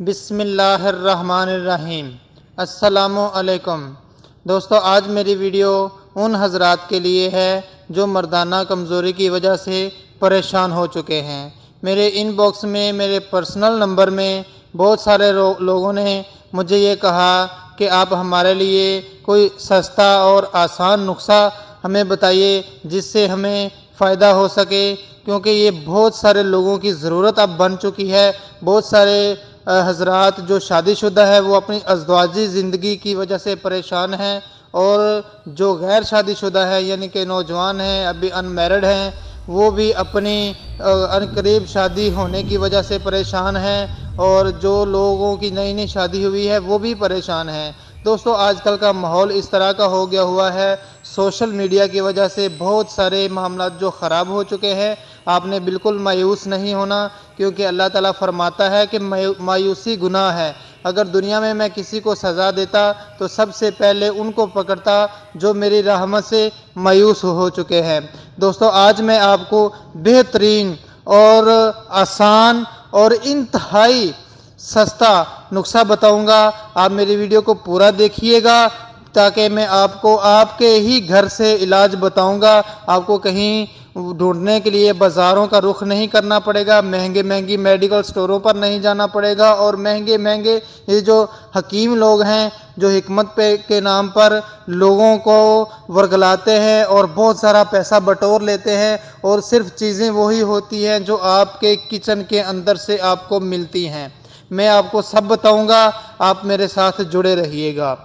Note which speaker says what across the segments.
Speaker 1: बिस्मिल्लाहिर्रहमानिर्रहीम। अस्सलामु अलैकुम दोस्तों, आज मेरी वीडियो उन हजरात के लिए है जो मर्दाना कमज़ोरी की वजह से परेशान हो चुके हैं। मेरे इनबॉक्स में, मेरे पर्सनल नंबर में बहुत सारे लोगों ने मुझे ये कहा कि आप हमारे लिए कोई सस्ता और आसान नुस्खा हमें बताइए जिससे हमें फ़ायदा हो सके, क्योंकि ये बहुत सारे लोगों की ज़रूरत अब बन चुकी है। बहुत सारे हजरात जो शादीशुदा है वो अपनी अज़वाजी ज़िंदगी की वजह से परेशान हैं, और जो गैर शादीशुदा है यानी कि नौजवान हैं, अभी अनमैरिड हैं, वो भी अपनी अनकरीब शादी होने की वजह से परेशान हैं, और जो लोगों की नई नई शादी हुई है वो भी परेशान हैं। दोस्तों, आजकल का माहौल इस तरह का हो गया हुआ है, सोशल मीडिया की वजह से बहुत सारे मामला जो ख़राब हो चुके हैं। आपने बिल्कुल मायूस नहीं होना, क्योंकि अल्लाह ताला फरमाता है कि मायूसी गुनाह है। अगर दुनिया में मैं किसी को सज़ा देता तो सबसे पहले उनको पकड़ता जो मेरी रहमत से मायूस हो चुके हैं। दोस्तों, आज मैं आपको बेहतरीन और आसान और इंतहाई सस्ता नुस्खा बताऊंगा। आप मेरी वीडियो को पूरा देखिएगा ताकि मैं आपको आपके ही घर से इलाज बताऊंगा। आपको कहीं ढूंढने के लिए बाज़ारों का रुख नहीं करना पड़ेगा, महंगे महंगी मेडिकल स्टोरों पर नहीं जाना पड़ेगा, और महंगे महंगे ये जो हकीम लोग हैं जो हिकमत पे के नाम पर लोगों को वर्गलाते हैं और बहुत सारा पैसा बटोर लेते हैं, और सिर्फ चीज़ें वही होती हैं जो आपके किचन के अंदर से आपको मिलती हैं। मैं आपको सब बताऊंगा, आप मेरे साथ जुड़े रहिएगा।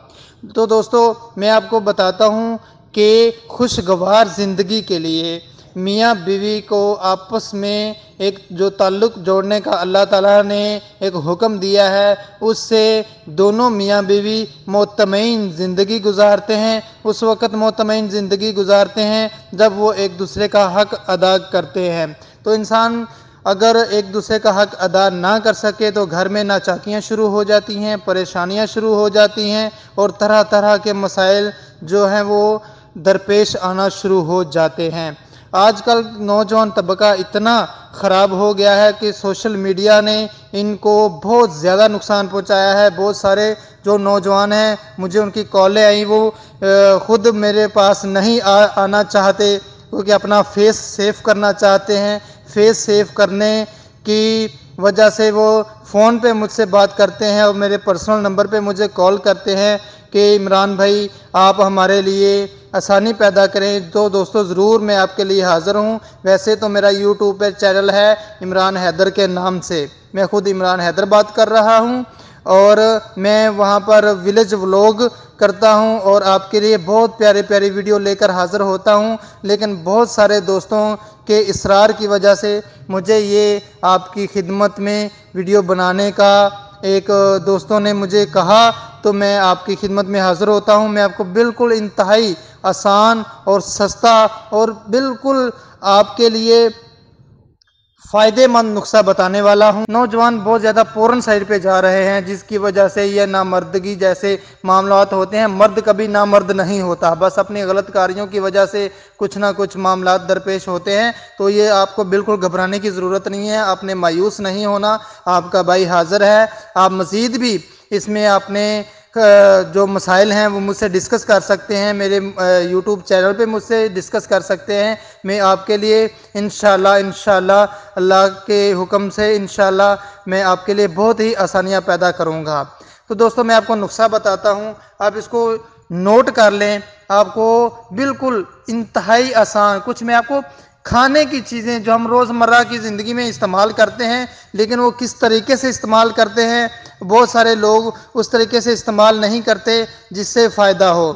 Speaker 1: तो दोस्तों, मैं आपको बताता हूं कि खुशगवार ज़िंदगी के लिए मियाँ बीवी को आपस में एक जो ताल्लुक़ जोड़ने का अल्लाह ताला ने एक हुक्म दिया है, उससे दोनों मियाँ बीवी मुतमईन ज़िंदगी गुजारते हैं। उस वक़्त मुतमईन ज़िंदगी गुजारते हैं जब वो एक दूसरे का हक़ अदा करते हैं। तो इंसान अगर एक दूसरे का हक़ अदा ना कर सके तो घर में नाचाकियाँ शुरू हो जाती हैं, परेशानियाँ शुरू हो जाती हैं, और तरह तरह के मसाइल जो हैं वो दरपेश आना शुरू हो जाते हैं। आजकल नौजवान तबका इतना ख़राब हो गया है कि सोशल मीडिया ने इनको बहुत ज़्यादा नुकसान पहुंचाया है। बहुत सारे जो नौजवान हैं, मुझे उनकी कॉलें आई, वो ख़ुद मेरे पास नहीं आना चाहते, क्योंकि अपना फेस सेव करना चाहते हैं। फेस सेव करने की वजह से वो फ़ोन पे मुझसे बात करते हैं और मेरे पर्सनल नंबर पे मुझे कॉल करते हैं कि इमरान भाई, आप हमारे लिए आसानी पैदा करें। तो दोस्तों, ज़रूर मैं आपके लिए हाज़िर हूँ। वैसे तो मेरा यूट्यूब पे चैनल है इमरान हैदर के नाम से, मैं ख़ुद इमरान हैदर बात कर रहा हूँ, और मैं वहाँ पर विलेज व्लॉग करता हूँ और आपके लिए बहुत प्यारे प्यारी वीडियो लेकर हाज़िर होता हूँ। लेकिन बहुत सारे दोस्तों के इसरार की वजह से मुझे ये आपकी खिदमत में वीडियो बनाने का एक दोस्तों ने मुझे कहा, तो मैं आपकी खिदमत में हाज़िर होता हूँ। मैं आपको बिल्कुल इंतहाई आसान और सस्ता और बिल्कुल आपके लिए फ़ायदेमंद नुस्खा बताने वाला हूं। नौजवान बहुत ज़्यादा पोर्न साइड पे जा रहे हैं, जिसकी वजह से यह नामर्दगी जैसे मामलात होते हैं। मर्द कभी नामर्द नहीं होता, बस अपनी गलत कार्यों की वजह से कुछ ना कुछ मामलात दरपेश होते हैं। तो ये आपको बिल्कुल घबराने की ज़रूरत नहीं है, आपने मायूस नहीं होना। आपका भाई हाज़िर है। आप मज़ीद भी इसमें आपने जो मसाइल हैं वो मुझसे डिस्कस कर सकते हैं, मेरे यूट्यूब चैनल पे मुझसे डिस्कस कर सकते हैं। मैं आपके लिए इंशाल्लाह अल्लाह के हुक्म से इंशाल्लाह मैं आपके लिए बहुत ही आसानियां पैदा करूंगा। तो दोस्तों, मैं आपको नुस्खा बताता हूं, आप इसको नोट कर लें। आपको बिल्कुल इंतहाई आसान, कुछ मैं आपको खाने की चीज़ें जो हम रोज़मर्रा की ज़िंदगी में इस्तेमाल करते हैं, लेकिन वो किस तरीके से इस्तेमाल करते हैं, बहुत सारे लोग उस तरीके से इस्तेमाल नहीं करते जिससे फ़ायदा हो।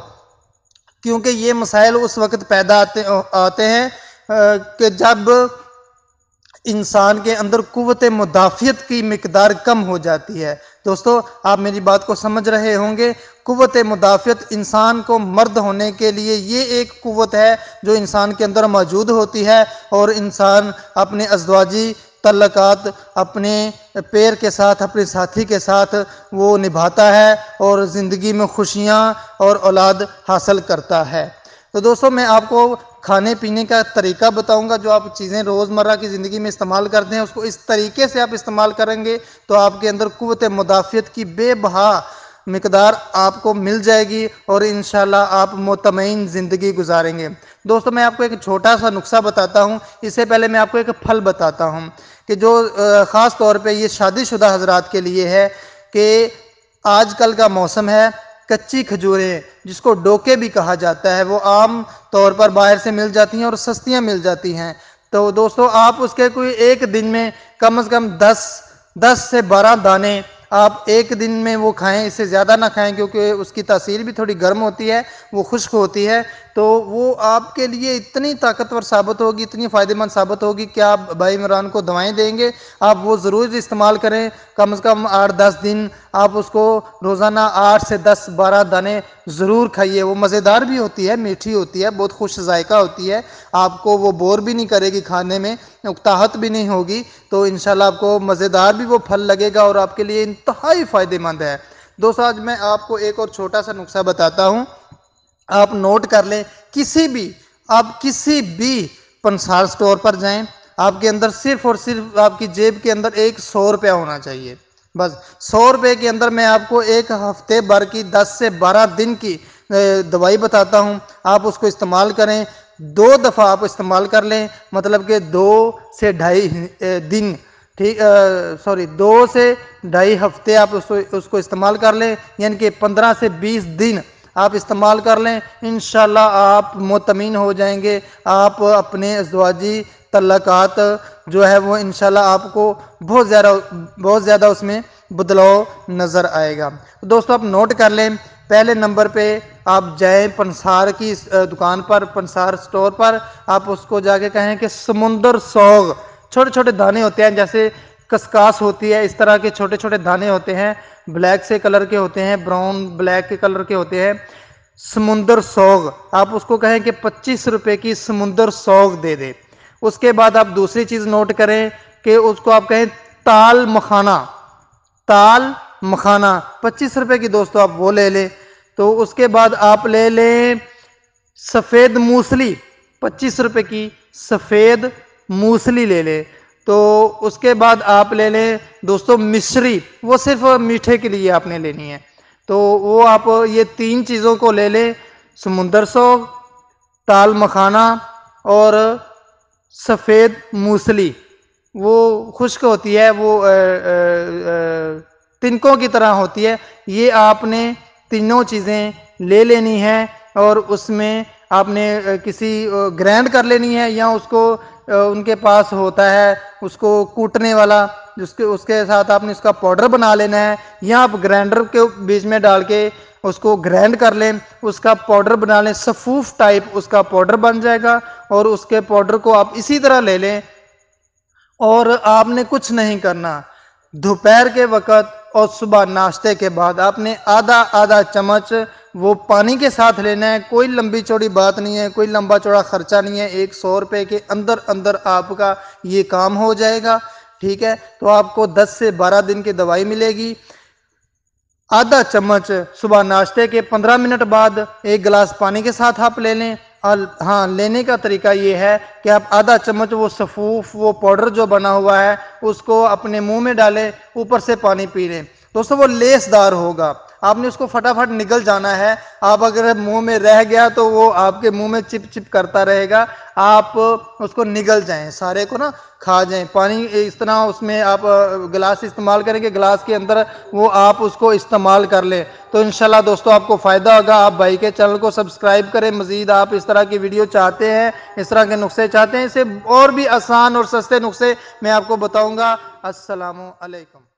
Speaker 1: क्योंकि ये मसाइल उस वक्त पैदा आते हैं कि जब इंसान के अंदर कुव्वत मुदाफ़ियत की मिकदार कम हो जाती है। दोस्तों, आप मेरी बात को समझ रहे होंगे। कुव्वत मुदाफ़ियत इंसान को मर्द होने के लिए ये एक कुव्वत है जो इंसान के अंदर मौजूद होती है, और इंसान अपने अज़वाजी तल्लुकात अपने पैर के साथ, अपने साथी के साथ वो निभाता है और ज़िंदगी में खुशियाँ और औलाद हासिल करता है। تو دوستوں میں آپ کو کھانے پینے کا طریقہ بتاؤں گا، جو آپ چیزیں روزمرہ کی زندگی میں استعمال کرتے ہیں اس کو اس طریقے سے آپ استعمال کریں گے تو آپ کے اندر قوت مدافعت کی بے بہا مقدار آپ کو مل جائے گی اور انشاءاللہ آپ مطمئن زندگی گزاریں گے۔ دوستو میں آپ کو ایک چھوٹا سا نسخہ بتاتا ہوں، اس سے پہلے میں آپ کو ایک پھل بتاتا ہوں کہ جو خاص طور پہ یہ شادی شدہ حضرات کے لیے ہے کہ آج کل کا موسم ہے، کچی کھجوریں جس کو ڈوکے بھی کہا جاتا ہے وہ عام طور پر باہر سے مل جاتی ہیں اور سستیاں مل جاتی ہیں۔ تو دوستو آپ اس کے کوئی ایک دن میں کم از کم 10 سے 12 دانے آپ ایک دن میں وہ کھائیں، اس سے زیادہ نہ کھائیں کیونکہ اس کی تاثیر بھی تھوڑی گرم ہوتی ہے، وہ خشک ہوتی ہے، تو وہ آپ کے لیے اتنی طاقتور ثابت ہوگی، اتنی فائدہ مند ثابت ہوگی کہ آپ بھائی عمران کو دوائیں دیں گے۔ آپ وہ ضرور استعمال کریں، کم از کم 8-10 دن آپ اس کو روزانہ 8 سے 10-12 دانے ضرور کھائیے۔ وہ مزیدار بھی ہوتی ہے، میٹھی ہوتی ہے، بہت خوش ذائقہ ہوتی ہے، آپ کو وہ بور بھی نہیں کرے گی کھانے میں، اکتاہٹ بھی نہیں ہوگی، تو انشاءاللہ آپ کو مزیدار بھی وہ پھل لگے گا اور آپ کے لیے انتہائی فائدہ مند ہے۔ دوستو آج میں آپ کو ایک اور چھوٹا سا نسخہ بتاتا ہوں، آپ نوٹ کر لیں، آپ کسی بھی پنسار سٹور پر جائیں، آپ کے اندر صرف اور صرف آپ کی جیب کے اندر 100 روپیہ ہونا چاہیے، بس 100 روپے کے اندر میں آپ کو ایک ہفتے بھر کی 10 سے 12 دن کی دوائی بتاتا ہوں، آپ اس کو استعمال کریں، 2 دفعہ آپ استعمال کر لیں، مطلب کہ 2 سے 2.5 دن، 2 سے 2.5 ہفتے آپ اس کو استعمال کر لیں، یعنی کہ 15 سے 20 دن آپ استعمال کر لیں، انشاءاللہ آپ مطمئن ہو جائیں گے، آپ اپنے ازدواجی تعلقات جو ہے وہ انشاءاللہ آپ کو بہت زیادہ اس میں بدلاؤ نظر آئے گا۔ دوستو آپ نوٹ کر لیں، پہلے نمبر پہ آپ جائیں پنسار کی دکان پر، پنسار سٹور پر، آپ اس کو جا کے کہیں کہ سمندر سوگ، چھوٹے چھوٹے دانے ہوتے ہیں جیسے کسکاس ہوتی ہے، اس طرح کے چھوٹے چھوٹے دانے ہوتے ہیں، بلیک سے کلر کے ہوتے ہیں، براؤن بلیک کے کلر کے ہوتے ہیں، سمندر سوگ، آپ اس کو کہیں کہ 25 روپے کی سمندر سوگ دے دے۔ اس کے بعد آپ دوسری چیز نوٹ کریں کہ اس کو آپ کہیں تال مکھانا 25 روپے کی، دوستو آپ وہ لے لیں۔ تو اس کے بعد آپ لے لیں سفید موسلی، 25 روپے کی سفید موسلی لے لیں۔ تو اس کے بعد آپ لے لیں دوستو مشری، وہ صرف میٹھے کے لیے آپ نے لینی ہے، تو وہ آپ یہ 3 چیزوں کو لے لیں، سمندر سوگ، تال مکھانا اور سفید موسلی، وہ خشک ہوتی ہے، وہ تنکوں کی طرح ہوتی ہے، یہ آپ نے تینوں چیزیں لے لینی ہے اور اس میں آپ نے کسی گرینڈ کر لینی ہے، یا اس کو ان کے پاس ہوتا ہے اس کو کوٹنے والا، اس کے ساتھ آپ نے اس کا پاؤڈر بنا لینا ہے، یا آپ گرینڈر کے بیچ میں ڈال کے اس کو گرینڈ کر لیں، اس کا پاؤڈر بنا لیں، سفوف ٹائپ اس کا پاؤڈر بن جائے گا، اور اس کے پاؤڈر کو آپ اسی طرح لے لیں، اور آپ نے کچھ نہیں کرنا، دوپہر کے وقت اور صبح ناشتے کے بعد آپ نے آدھا چمچ وہ پانی کے ساتھ لینا ہے، کوئی لمبی چوڑی بات نہیں ہے، کوئی لمبا چوڑا خرچہ نہیں ہے، 100 روپے کے اندر آپ کا یہ کام ہو جائے گا، ٹھیک ہے؟ تو آپ کو 10 سے 12 دن کی دوائی ملے گی۔ آدھا چمچ صبح ناشتے کے 15 منٹ بعد 1 گلاس پانی کے ساتھ آپ لے لیں، اور ہاں لینے کا طریقہ یہ ہے کہ آپ آدھا چمچ وہ سفوف، وہ پاؤڈر جو بنا ہوا ہے اس کو اپنے منہ میں ڈالیں، اوپر سے پانی پی لیں۔ دوستو وہ لیس دار ہوگا، آپ نے اس کو فٹافٹ نگل جانا ہے، آپ اگر منہ میں رہ گیا تو وہ آپ کے منہ میں چپ چپ کرتا رہے گا، آپ اس کو نگل جائیں، سارے کو کھا جائیں۔ پانی اس طرح اس میں آپ گلاس استعمال کریں کہ گلاس کے اندر وہ آپ اس کو استعمال کر لیں، تو انشاءاللہ دوستو آپ کو فائدہ ہوگا۔ آپ بھائی کے چینل کو سبسکرائب کریں، مزید آپ اس طرح کی ویڈیو چاہتے ہیں، اس طرح کے نسخے چاہتے ہیں، اسے اور بھی آسان اور سستے نسخے میں آپ کو بتاؤں گا۔ السلام علیکم۔